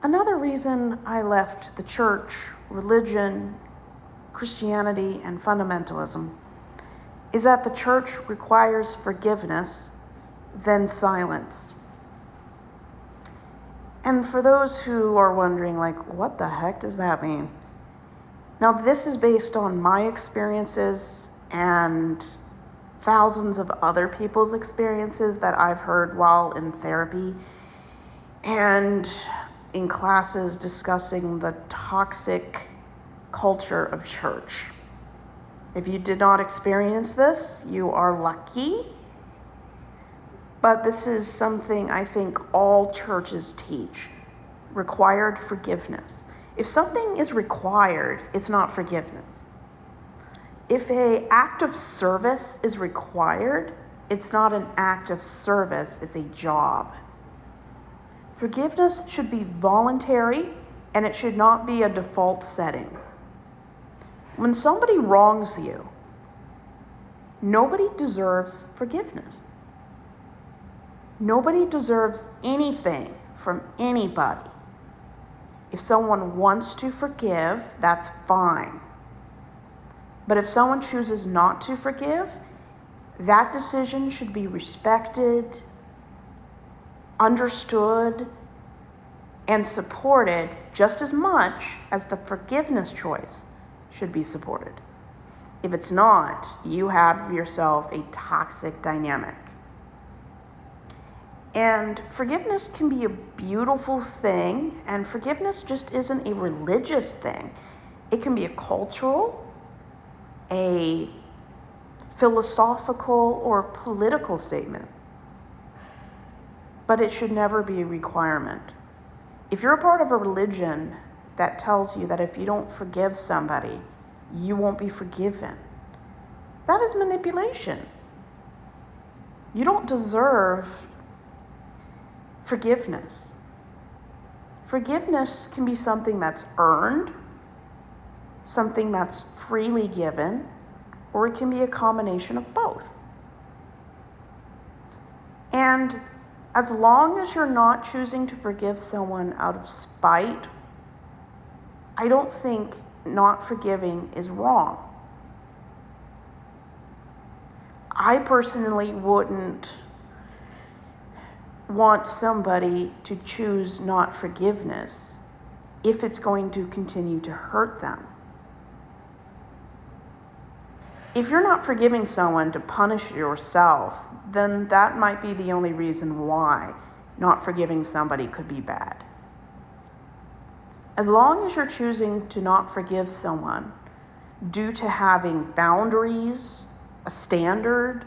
Another reason I left the church, religion, Christianity, and fundamentalism is that the church requires forgiveness, then silence. And for those who are wondering, what the heck does that mean? Now, this is based on my experiences and thousands of other people's experiences that I've heard while in therapy and in classes discussing the toxic culture of church. If you did not experience this, you are lucky. But this is something I think all churches teach. Required forgiveness. If something is required, it's not forgiveness. If an act of service is required, it's not an act of service, it's a job. Forgiveness should be voluntary, and it should not be a default setting. When somebody wrongs you, nobody deserves forgiveness. Nobody deserves anything from anybody. If someone wants to forgive, that's fine. But if someone chooses not to forgive, that decision should be respected, understood, and supported just as much as the forgiveness choice should be supported. If it's not, you have yourself a toxic dynamic. And forgiveness can be a beautiful thing, and forgiveness just isn't a religious thing. It can be a cultural, a philosophical, or political statement. But it should never be a requirement. If you're a part of a religion that tells you that if you don't forgive somebody, you won't be forgiven, that is manipulation. You don't deserve forgiveness. Forgiveness can be something that's earned, something that's freely given, or it can be a combination of both. And as long as you're not choosing to forgive someone out of spite, I don't think not forgiving is wrong. I personally wouldn't want somebody to choose not forgiveness if it's going to continue to hurt them. If you're not forgiving someone to punish yourself, then that might be the only reason why not forgiving somebody could be bad. As long as you're choosing to not forgive someone due to having boundaries, a standard,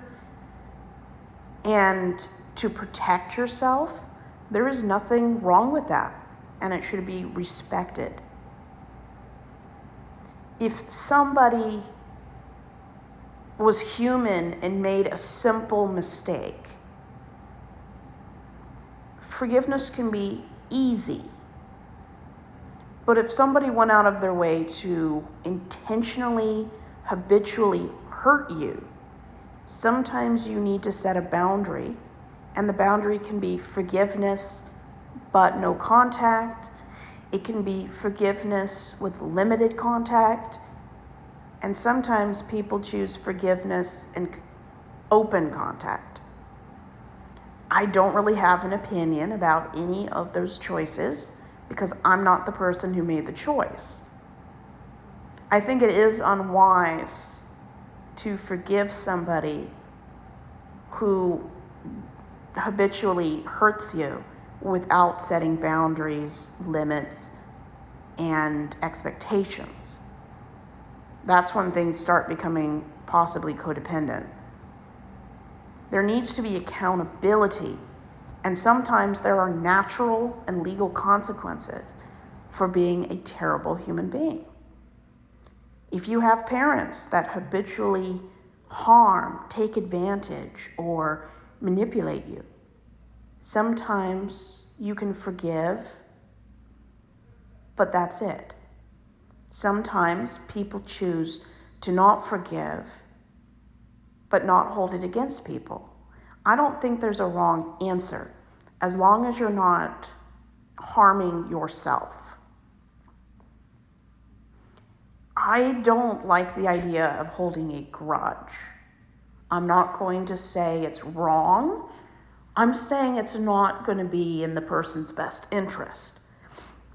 and to protect yourself, there is nothing wrong with that, and it should be respected. If somebody was human and made a simple mistake, forgiveness can be easy. But if somebody went out of their way to intentionally, habitually hurt you, sometimes you need to set a boundary, and the boundary can be forgiveness but no contact. It can be forgiveness with limited contact. And sometimes people choose forgiveness and open contact. I don't really have an opinion about any of those choices because I'm not the person who made the choice. I think it is unwise to forgive somebody who habitually hurts you without setting boundaries, limits, and expectations. That's when things start becoming possibly codependent. There needs to be accountability, and sometimes there are natural and legal consequences for being a terrible human being. If you have parents that habitually harm, take advantage, or manipulate you, sometimes you can forgive, but that's it. Sometimes people choose to not forgive, but not hold it against people. I don't think there's a wrong answer. As long as you're not harming yourself. I don't like the idea of holding a grudge. I'm not going to say it's wrong. I'm saying it's not going to be in the person's best interest.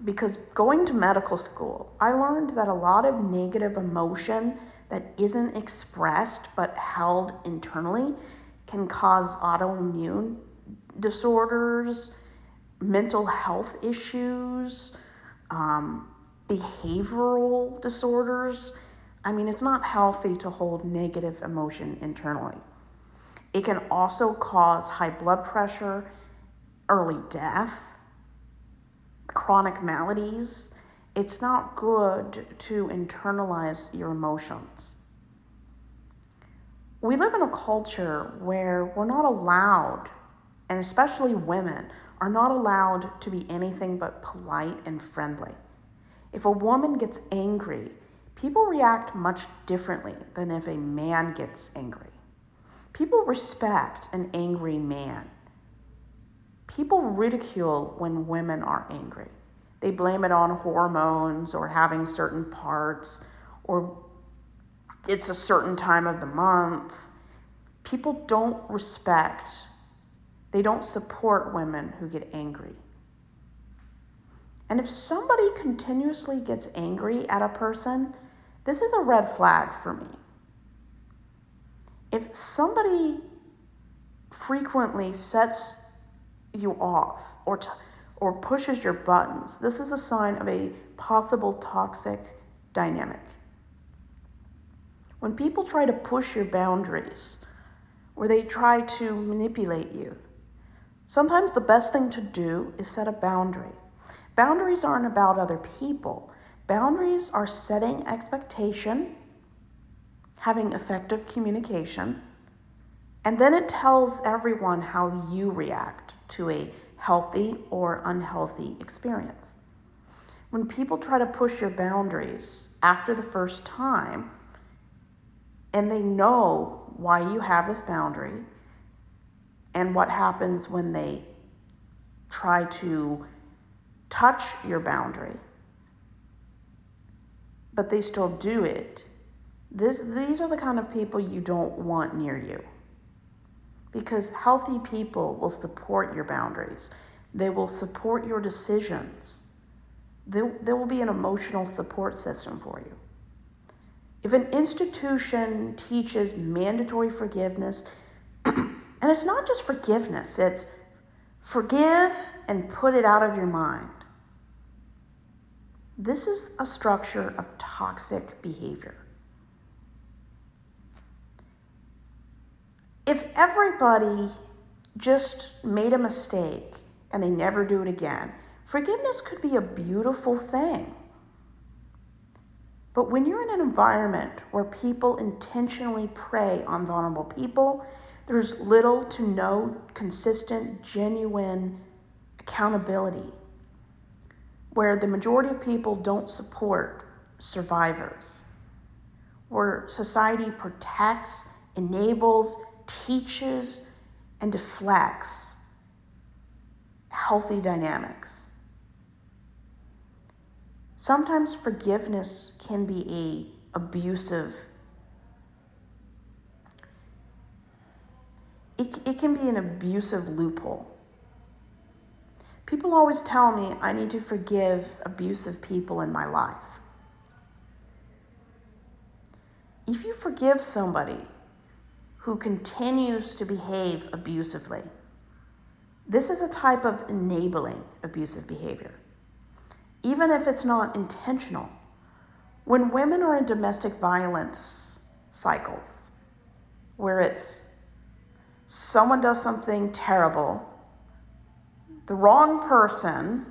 Because going to medical school, I learned that a lot of negative emotion that isn't expressed but held internally can cause autoimmune disorders, mental health issues, behavioral disorders. I mean, it's not healthy to hold negative emotion internally. It can also cause high blood pressure, early death, chronic maladies. It's not good to internalize your emotions. We live in a culture where we're not allowed, and especially women, are not allowed to be anything but polite and friendly. If a woman gets angry, people react much differently than if a man gets angry. People respect an angry man. People ridicule when women are angry. They blame it on hormones or having certain parts, or it's a certain time of the month. People don't respect, they don't support women who get angry. And if somebody continuously gets angry at a person, this is a red flag for me. If somebody frequently sets you off or pushes your buttons, this is a sign of a possible toxic dynamic. When people try to push your boundaries, or they try to manipulate you, sometimes the best thing to do is set a boundary. Boundaries aren't about other people. Boundaries are setting expectation, having effective communication, and then it tells everyone how you react to a healthy or unhealthy experience. When people try to push your boundaries after the first time, and they know why you have this boundary, and what happens when they try to touch your boundary, but they still do it, these are the kind of people you don't want near you. Because healthy people will support your boundaries. They will support your decisions. There will be an emotional support system for you. If an institution teaches mandatory forgiveness, and it's not just forgiveness, it's forgive and put it out of your mind. This is a structure of toxic behavior. If everybody just made a mistake and they never do it again, forgiveness could be a beautiful thing. But when you're in an environment where people intentionally prey on vulnerable people, there's little to no consistent, genuine accountability, where the majority of people don't support survivors, where society protects, enables, teaches, and deflects healthy dynamics. Sometimes forgiveness can be it can be an abusive loophole. People always tell me I need to forgive abusive people in my life. If you forgive somebody who continues to behave abusively, this is a type of enabling abusive behavior, even if it's not intentional. When women are in domestic violence cycles, where it's someone does something terrible, the wrong person,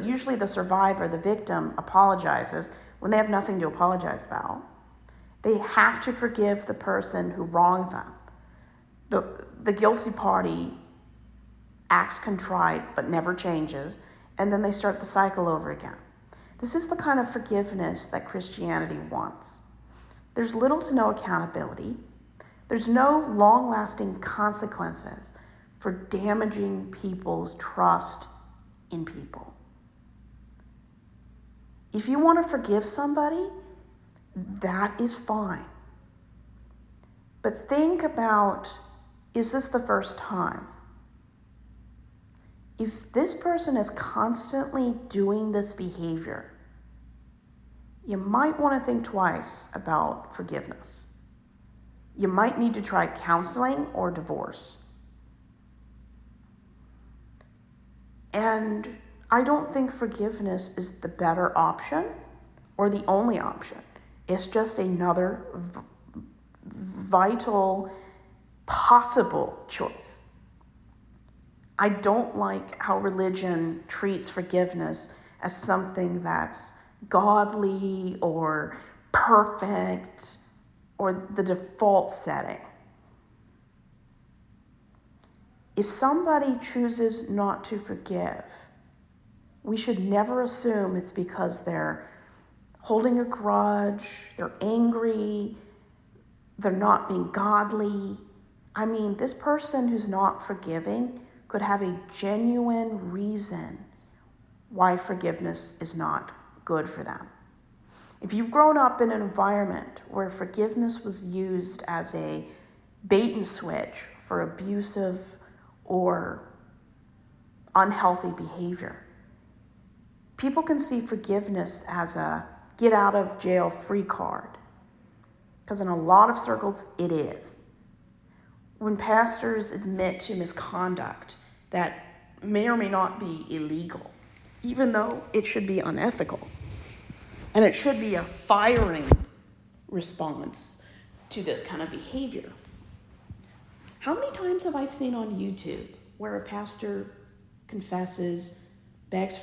usually the survivor, the victim, apologizes when they have nothing to apologize about. They have to forgive the person who wronged them. The guilty party acts contrite but never changes, and then they start the cycle over again. This is the kind of forgiveness that Christianity wants. There's little to no accountability. There's no long-lasting consequences for damaging people's trust in people. If you want to forgive somebody, that is fine. But think about, is this the first time? If this person is constantly doing this behavior, you might want to think twice about forgiveness. You might need to try counseling or divorce. And I don't think forgiveness is the better option or the only option. It's just another vital, possible choice. I don't like how religion treats forgiveness as something that's godly or perfect or the default setting. If somebody chooses not to forgive, we should never assume it's because they're holding a grudge, they're angry, they're not being godly. I mean, this person who's not forgiving could have a genuine reason why forgiveness is not good for them. If you've grown up in an environment where forgiveness was used as a bait and switch for abusive or unhealthy behavior, people can see forgiveness as a get out of jail free card. Because in a lot of circles, it is. When pastors admit to misconduct that may or may not be illegal, even though it should be unethical, and it should be a firing response to this kind of behavior. How many times have I seen on YouTube where a pastor confesses, begs